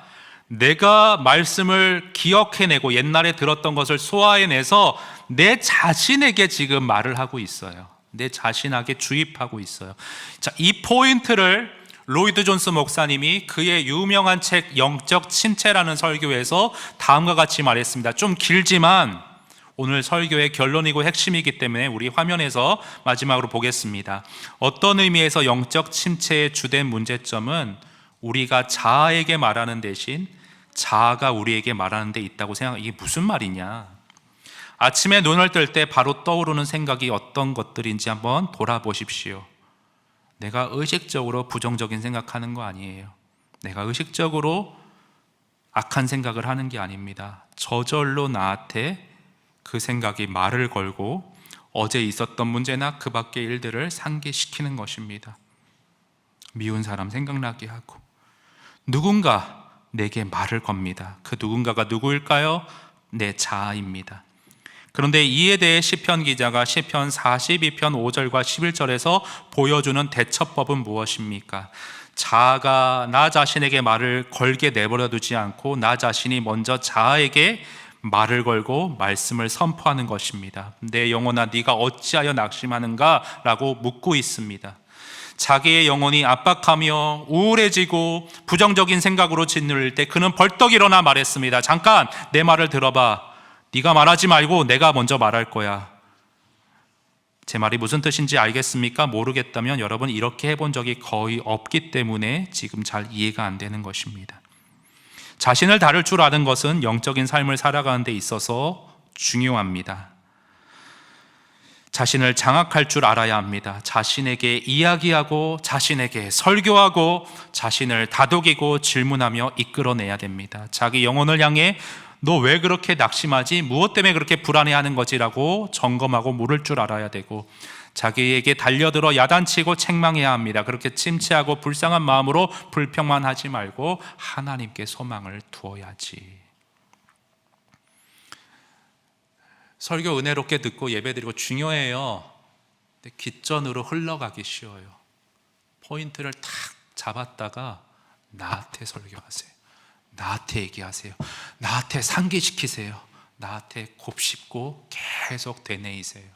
내가 말씀을 기억해내고 옛날에 들었던 것을 소화해내서 내 자신에게 지금 말을 하고 있어요. 내 자신에게 주입하고 있어요. 자, 이 포인트를 로이드 존스 목사님이 그의 유명한 책 영적 침체라는 설교에서 다음과 같이 말했습니다. 좀 길지만 오늘 설교의 결론이고 핵심이기 때문에 우리 화면에서 마지막으로 보겠습니다. 어떤 의미에서 영적 침체의 주된 문제점은 우리가 자아에게 말하는 대신 자아가 우리에게 말하는 데 있다고 이게 무슨 말이냐. 아침에 눈을 뜰 때 바로 떠오르는 생각이 어떤 것들인지 한번 돌아보십시오. 내가 의식적으로 부정적인 생각하는 거 아니에요. 내가 의식적으로 악한 생각을 하는 게 아닙니다. 저절로 나한테 그 생각이 말을 걸고 어제 있었던 문제나 그 밖의 일들을 상기시키는 것입니다. 미운 사람 생각나게 하고 누군가 내게 말을 겁니다. 그 누군가가 누구일까요? 내 자아입니다. 그런데 이에 대해 시편 기자가 시편 42편 5절과 11절에서 보여주는 대처법은 무엇입니까? 자아가 나 자신에게 말을 걸게 내버려 두지 않고 나 자신이 먼저 자아에게 말을 걸고 말씀을 선포하는 것입니다. 내 영혼아 네가 어찌하여 낙심하는가? 라고 묻고 있습니다. 자기의 영혼이 압박하며 우울해지고 부정적인 생각으로 짓눌릴 때 그는 벌떡 일어나 말했습니다. 잠깐 내 말을 들어봐. 네가 말하지 말고 내가 먼저 말할 거야. 제 말이 무슨 뜻인지 알겠습니까? 모르겠다면 여러분 이렇게 해본 적이 거의 없기 때문에 지금 잘 이해가 안 되는 것입니다. 자신을 다룰 줄 아는 것은 영적인 삶을 살아가는 데 있어서 중요합니다. 자신을 장악할 줄 알아야 합니다. 자신에게 이야기하고 자신에게 설교하고 자신을 다독이고 질문하며 이끌어내야 됩니다. 자기 영혼을 향해 너 왜 그렇게 낙심하지? 무엇 때문에 그렇게 불안해하는 거지라고 점검하고 물을 줄 알아야 되고 자기에게 달려들어 야단치고 책망해야 합니다. 그렇게 침체하고 불쌍한 마음으로 불평만 하지 말고 하나님께 소망을 두어야지. 설교 은혜롭게 듣고 예배드리고 중요해요. 근데 깃전으로 흘러가기 쉬워요. 포인트를 탁 잡았다가 나한테 설교하세요. 나한테 얘기하세요. 나한테 상기시키세요. 나한테 곱씹고 계속 되뇌이세요.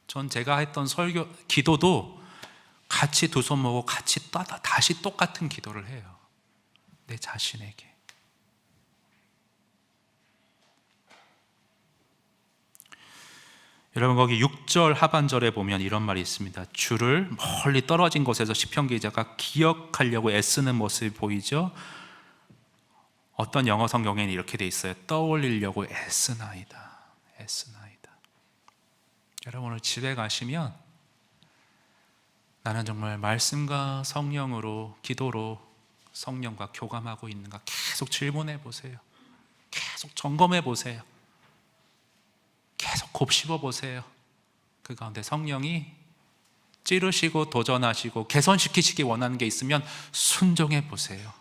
전 제가 했던 설교, 기도도 같이 두 손 모으고 같이 다시 똑같은 기도를 해요. 내 자신에게. 여러분 거기 6절 하반절에 보면 이런 말이 있습니다. 주를 멀리 떨어진 곳에서 시편 기자가 기억하려고 애쓰는 모습이 보이죠. 어떤 영어 성경에는 이렇게 돼 있어요. 떠올리려고 애쓰나이다. 애쓰나이다. 여러분 오늘 집에 가시면 나는 정말 말씀과 성령으로 기도로 성령과 교감하고 있는가 계속 질문해 보세요. 계속 점검해 보세요. 계속 곱씹어 보세요. 그 가운데 성령이 찌르시고 도전하시고 개선시키시기 원하는 게 있으면 순종해 보세요.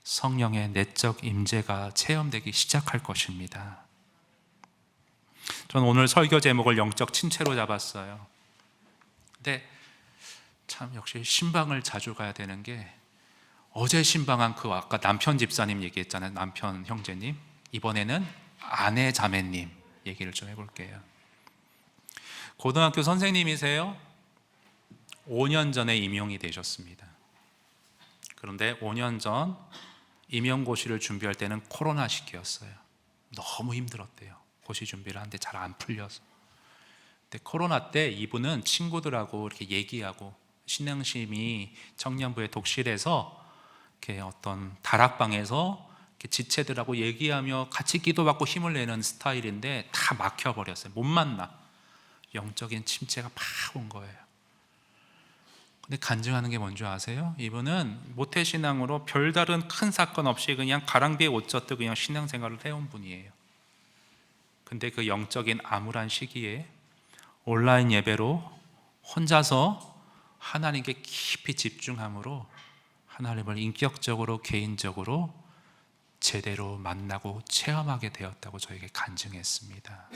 성령의 내적 임재가 체험되기 시작할 것입니다. 저는 오늘 설교 제목을 영적 침체로 잡았어요. 근데 참 역시 신방을 자주 가야 되는 게 어제 신방한 그 아까 남편 집사님 얘기했잖아요. 남편 형제님. 이번에는 아내 자매님 얘기를 좀 해볼게요. 고등학교 선생님이세요. 5년 전에 임용이 되셨습니다. 그런데 5년 전 임용고시를 준비할 때는 코로나 시기였어요. 너무 힘들었대요. 고시 준비를 하는데 잘 안 풀려서. 근데 코로나 때 이분은 친구들하고 이렇게 얘기하고 신앙심이 청년부의 독실에서 이렇게 어떤 다락방에서 이렇게 지체들하고 얘기하며 같이 기도받고 힘을 내는 스타일인데 다 막혀버렸어요. 못 만나. 영적인 침체가 팍 온 거예요. 근데 간증하는 게 뭔지 아세요? 이분은 모태신앙으로 별다른 큰 사건 없이 그냥 가랑비에 옷 젖듯 그냥 신앙생활을 해온 분이에요. 근데 그 영적인 암울한 시기에 온라인 예배로 혼자서 하나님께 깊이 집중함으로 하나님을 인격적으로 개인적으로 제대로 만나고 체험하게 되었다고 저에게 간증했습니다.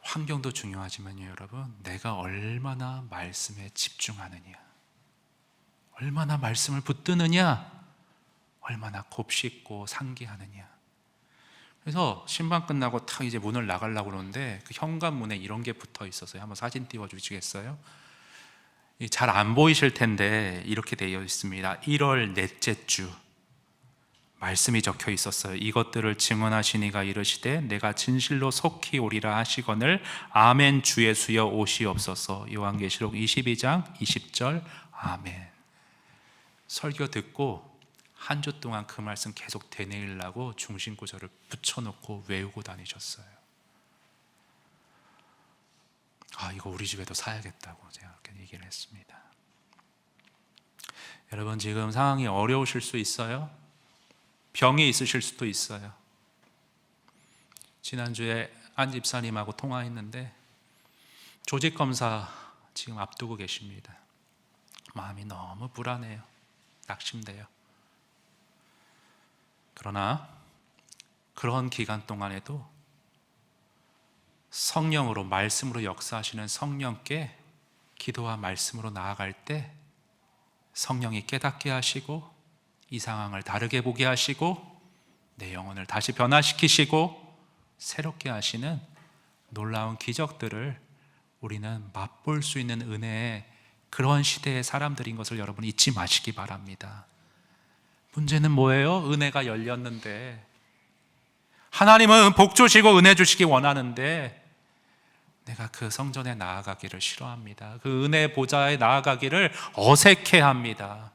환경도 중요하지만요, 여러분, 내가 얼마나 말씀에 집중하느냐, 얼마나 말씀을 붙드느냐, 얼마나 곱씹고 상기하느냐. 그래서 신방 끝나고 탁 이제 문을 나가려고 그러는데 그 현관문에 이런 게 붙어 있었어요. 한번 사진 띄워주시겠어요? 잘 안 보이실 텐데 이렇게 되어 있습니다. 1월 넷째 주 말씀이 적혀 있었어요. 이것들을 증언하시니가 이르시되 내가 진실로 속히 오리라 하시거늘 아멘 주 예수여 오시옵소서. 요한계시록 22장 20절 아멘. 설교 듣고 한 주 동안 그 말씀 계속 되뇌이려고 중심구절을 붙여놓고 외우고 다니셨어요. 아, 이거 우리 집에도 사야겠다고 제가 그렇게 얘기를 했습니다. 여러분 지금 상황이 어려우실 수 있어요. 병이 있으실 수도 있어요. 지난주에 안 집사님하고 통화했는데 조직검사 지금 앞두고 계십니다. 마음이 너무 불안해요. 낙심돼요. 그러나 그런 기간 동안에도 성령으로 말씀으로 역사하시는 성령께 기도와 말씀으로 나아갈 때 성령이 깨닫게 하시고 이 상황을 다르게 보게 하시고 내 영혼을 다시 변화시키시고 새롭게 하시는 놀라운 기적들을 우리는 맛볼 수 있는 은혜의 그런 시대의 사람들인 것을 여러분 잊지 마시기 바랍니다. 문제는 뭐예요? 은혜가 열렸는데, 하나님은 복 주시고 은혜 주시기 원하는데 내가 그 성전에 나아가기를 싫어합니다. 그 은혜 보좌에 나아가기를 어색해합니다.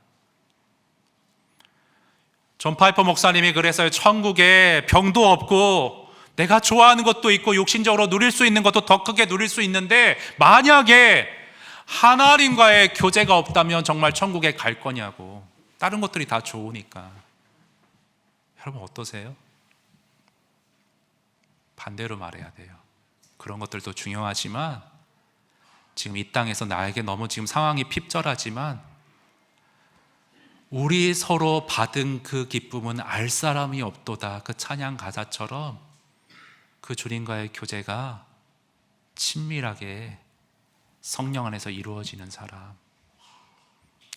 존 파이퍼 목사님이 그래서 천국에 병도 없고 내가 좋아하는 것도 있고 욕심적으로 누릴 수 있는 것도 더 크게 누릴 수 있는데 만약에 하나님과의 교제가 없다면 정말 천국에 갈 거냐고. 다른 것들이 다 좋으니까. 여러분 어떠세요? 반대로 말해야 돼요. 그런 것들도 중요하지만 지금 이 땅에서 나에게 너무 지금 상황이 핍절하지만 우리 서로 받은 그 기쁨은 알 사람이 없도다. 그 찬양 가사처럼 그 주님과의 교제가 친밀하게 성령 안에서 이루어지는 사람,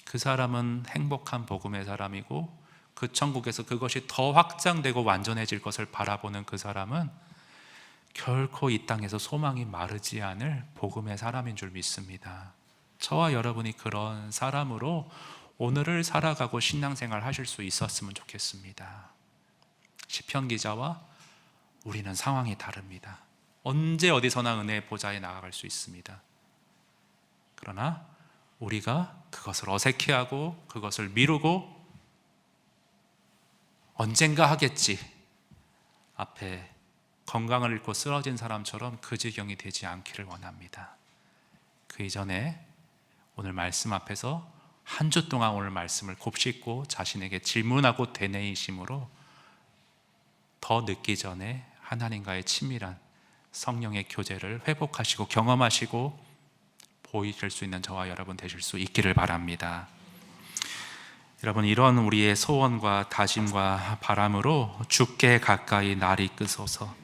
그 사람은 행복한 복음의 사람이고 그 천국에서 그것이 더 확장되고 완전해질 것을 바라보는 그 사람은 결코 이 땅에서 소망이 마르지 않을 복음의 사람인 줄 믿습니다. 저와 여러분이 그런 사람으로 오늘을 살아가고 신앙생활 하실 수 있었으면 좋겠습니다. 시편 기자와 우리는 상황이 다릅니다. 언제 어디서나 은혜의 보좌에 나아갈 수 있습니다. 그러나 우리가 그것을 어색해하고 그것을 미루고 언젠가 하겠지, 앞에 건강을 잃고 쓰러진 사람처럼 그 지경이 되지 않기를 원합니다. 그 이전에 오늘 말씀 앞에서 한 주 동안 오늘 말씀을 곱씹고 자신에게 질문하고 되뇌이심으로 더 늦기 전에 하나님과의 친밀한 성령의 교제를 회복하시고 경험하시고 보이실 수 있는 저와 여러분 되실 수 있기를 바랍니다. 여러분, 이런 우리의 소원과 다짐과 바람으로 주께 가까이 날 이끄소서.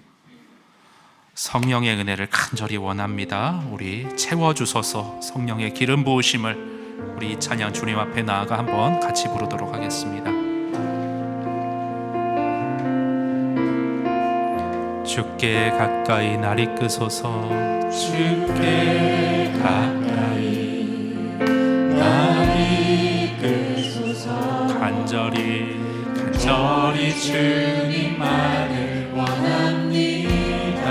성령의 은혜를 간절히 원합니다. 우리 채워주소서. 성령의 기름 부으심을 우리 이 찬양 주님 앞에 나아가 한번 같이 부르도록 하겠습니다. 주께 가까이 날 이끄소서. 주께 가까이 날 이끄소서. 간절히 주님만을 원합니다.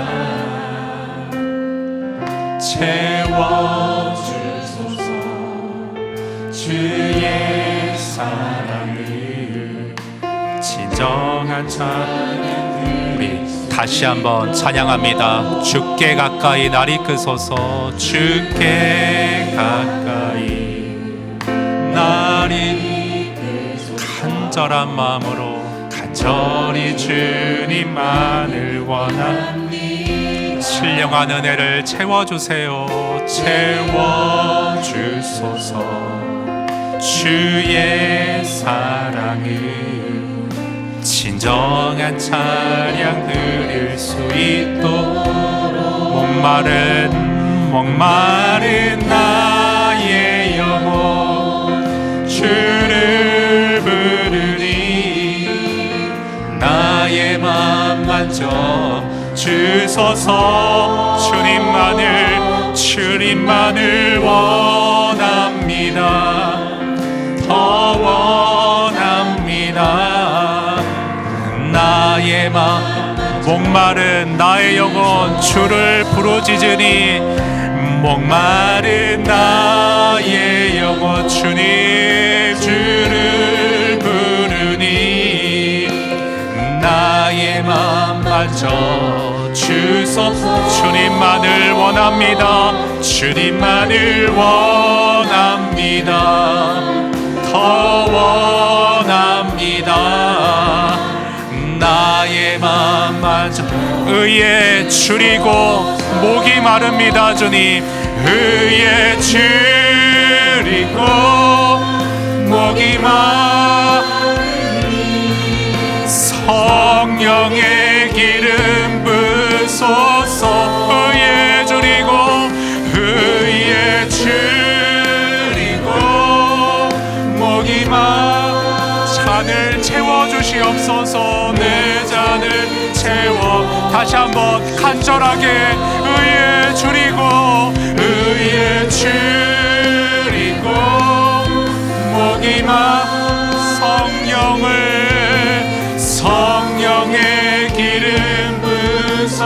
채워주소서. 주의 사랑을 진정한 찬양. 우리 다시 한번 찬양합니다. 주께 가까이 날 이끄소서. 주께 가까이 날 이끄소서. 간절한 마음으로 간절히 주님만을 원합니다. 신령한 은혜를 채워주세요. 채워주소서. 주의 사랑을 진정한 찬양 드릴 수 있도록 목마른 나의 영혼 주를 부르니 나의 맘 만져 주소서. 주님만을 원합니다. 더 원합니다. 나의 맘 목마른 나의 영혼 주를 부르짖으니 목마른 나의 영혼 주님 주를 부르니 나의 맘 만져 주소서. 주님만을 원합니다. 주님만을 원합니다. 더 원합니다. 나의 맘 만져. 의에 줄이고 목이 마릅니다. 주님 의에 줄이고 목이 마르니 성령의 기름 부소서. 의에 줄이고 의에 줄이고 잔을 채워주시옵소서. 내 잔을 채워. 다시 한번 간절하게 의에 줄이고 의에 줄이고 목이마 성령의 기름 부으소.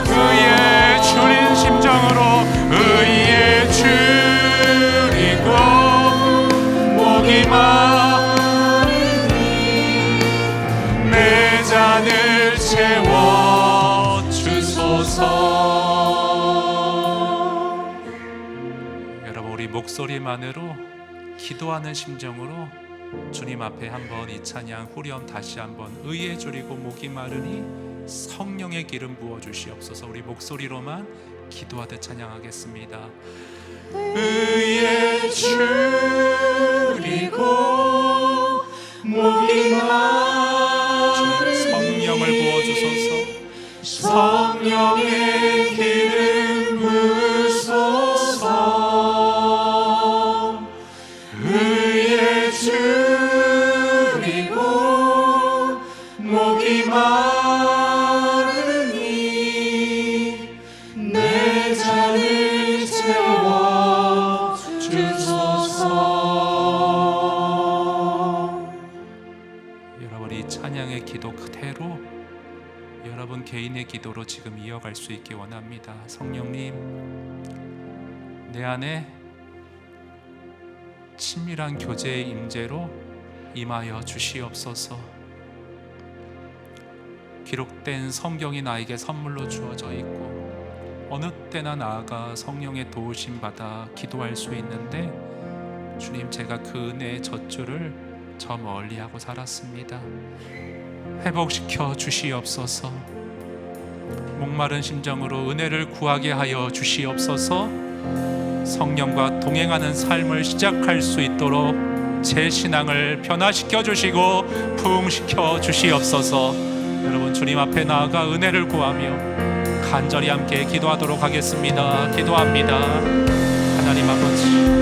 의에 줄인 심정으로 의에 줄이고 목이마 내 잔을 채워 주소서. 여러분, 우리 목소리만으로 기도하는 심정으로 주님 앞에 한번 이 찬양 후렴 다시 한번 의에 줄이고 목이 마르니 성령의 기름 부어 주시옵소서. 우리 목소리로만 기도하듯 찬양하겠습니다. 의에 줄이고 목이 마르니 성령을 부어 주소서. 성령의 기름 부으소서. 의에 줄이고 목이 마르니 내 잔을 채워 주소서. 여러분, 이 찬양의 기도 그대로 여러분 개인의 기도로 지금 이어갈 수 있게 원합니다. 성령님, 내 안에 친밀한 교제의 임재로 임하여 주시옵소서. 기록된 성경이 나에게 선물로 주어져 있고 어느 때나 나아가 성령의 도우심 받아 기도할 수 있는데 주님, 제가 그 은혜의 젖줄을 저 멀리하고 살았습니다. 회복시켜 주시옵소서. 목마른 심정으로 은혜를 구하게 하여 주시옵소서. 성령과 동행하는 삶을 시작할 수 있도록 제 신앙을 변화시켜 주시고 부흥시켜 주시옵소서. 여러분, 주님 앞에 나아가 은혜를 구하며 간절히 함께 기도하도록 하겠습니다. 기도합니다. 하나님 아버지,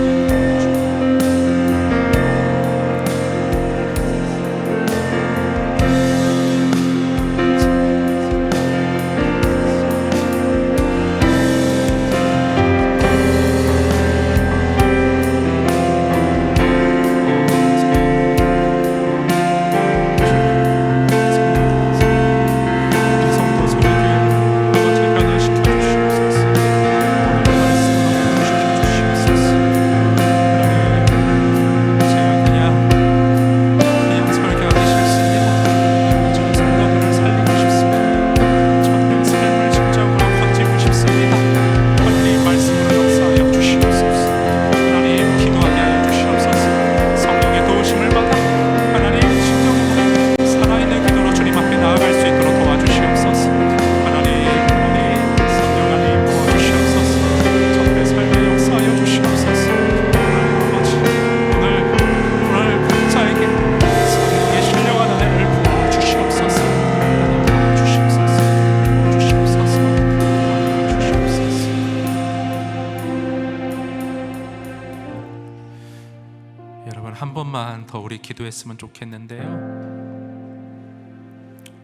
한 번만 더 우리 기도했으면 좋겠는데요.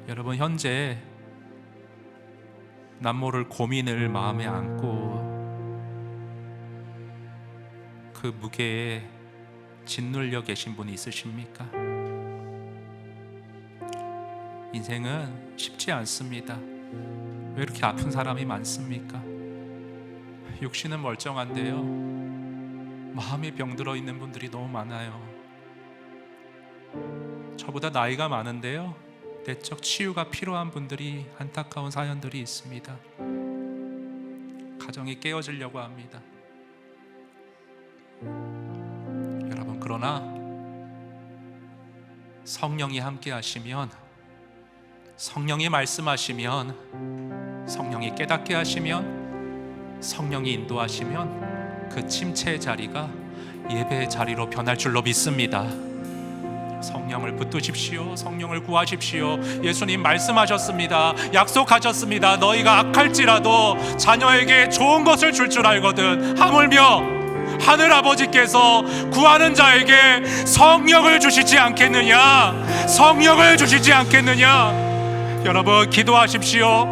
여러분, 현재 남모를 고민을 마음에 안고 그 무게에 짓눌려 계신 분이 있으십니까? 인생은 쉽지 않습니다. 왜 이렇게 아픈 사람이 많습니까? 육신은 멀쩡한데요, 마음이 병들어 있는 분들이 너무 많아요. 저보다 나이가 많은데요, 내적 치유가 필요한 분들이, 안타까운 사연들이 있습니다. 가정이 깨어지려고 합니다. 여러분, 그러나 성령이 함께 하시면, 성령이 말씀하시면, 성령이 깨닫게 하시면, 성령이 인도하시면 그 침체의 자리가 예배의 자리로 변할 줄로 믿습니다. 성령을 붙드십시오. 성령을 구하십시오. 예수님 말씀하셨습니다. 약속하셨습니다. 너희가 악할지라도 자녀에게 좋은 것을 줄 줄 알거든. 하물며 하늘 아버지께서 구하는 자에게 성령을 주시지 않겠느냐? 성령을 주시지 않겠느냐? 여러분 기도하십시오.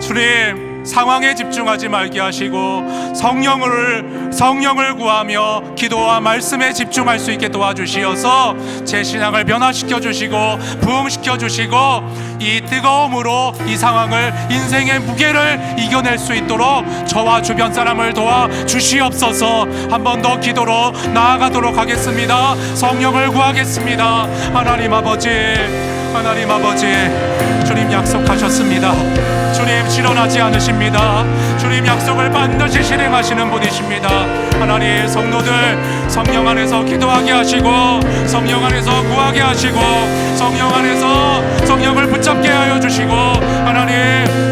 주님, 상황에 집중하지 말게 하시고 성령을 구하며 기도와 말씀에 집중할 수 있게 도와주시어서 제 신앙을 변화시켜 주시고 부흥시켜 주시고 이 뜨거움으로 이 상황을, 인생의 무게를 이겨낼 수 있도록 저와 주변 사람을 도와주시옵소서. 한 번 더 기도로 나아가도록 하겠습니다. 성령을 구하겠습니다. 하나님 아버지, 하나님 아버지, 주님 약속하셨습니다. 주님 실현하지 않으십니다. 주님 약속을 반드시 실행하시는 분이십니다. 하나님, 성도들 성령 안에서 기도하게 하시고 성령 안에서 구하게 하시고 성령 안에서 성령을 붙잡게 하여 주시고, 하나님,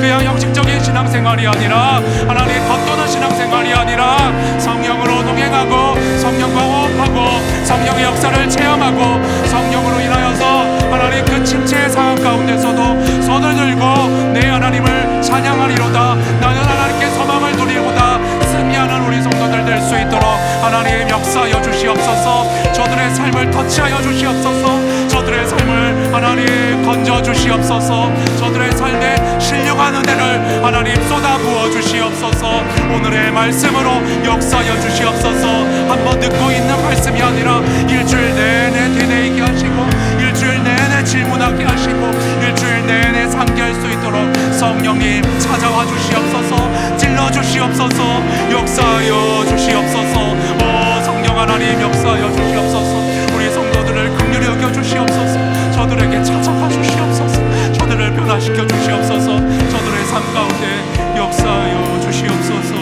그냥 형식적인 신앙생활이 아니라 하나님 겉도는 신앙생활이 아니라 성령으로 동행하고 성령과 호흡하고 성령의 역사를 체험하고 성령으로 인하여서 하나님 그 침체의 상황 가운데서도 손을 들고 내 하나님을 찬양하리로다, 나는 하나님께 소망을 두리로다 승리하는 우리 성도들 될 수 있도록 하나님 역사하여 주시옵소서. 저들의 삶을 터치하여 주시옵소서. 저들의 삶을 하나님 건져 주시옵소서. 저들의 삶에 신령한 은혜를 하나님 쏟아 부어 주시옵소서. 오늘의 말씀으로 역사하여 주시옵소서. 한번 듣고 있는 말씀이 아니라 일주일 내내 되뇌이게 하시고 일주일 내내 질문하게 하시고 일주일 내내 상기할 수 있도록 성령님 찾아와 주시옵소서. 찔러 주시옵소서. 역사하여 주시옵소서. 오 성령 하나님 역사하여 주시옵소서. 우리 성도들을 긍휼히 여겨 주시옵소서. 저들에게 찾아와 주시옵소서. 저들을 변화시켜 주시옵소서. 저들의 삶 가운데 역사하여 주시옵소서.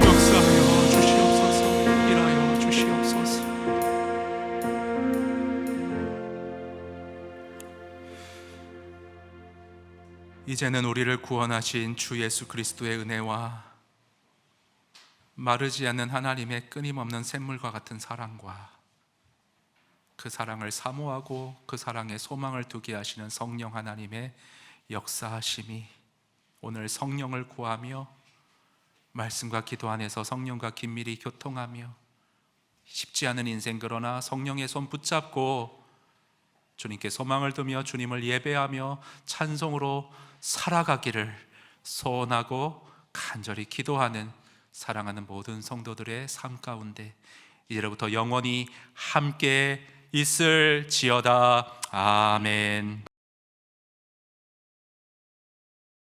역사하여 주시옵소서. 일하여 주시옵소서. 이제는 우리를 구원하신 주 예수 그리스도의 은혜와 마르지 않는 하나님의 끊임없는 샘물과 같은 사랑과 그 사랑을 사모하고 그 사랑에 소망을 두게 하시는 성령 하나님의 역사하심이 오늘 성령을 구하며 말씀과 기도 안에서 성령과 긴밀히 교통하며 쉽지 않은 인생, 그러나 성령의 손 붙잡고 주님께 소망을 두며 주님을 예배하며 찬송으로 살아가기를 소원하고 간절히 기도하는 사랑하는 모든 성도들의 삶 가운데 이제로부터 영원히 함께 있을지어다. 아멘.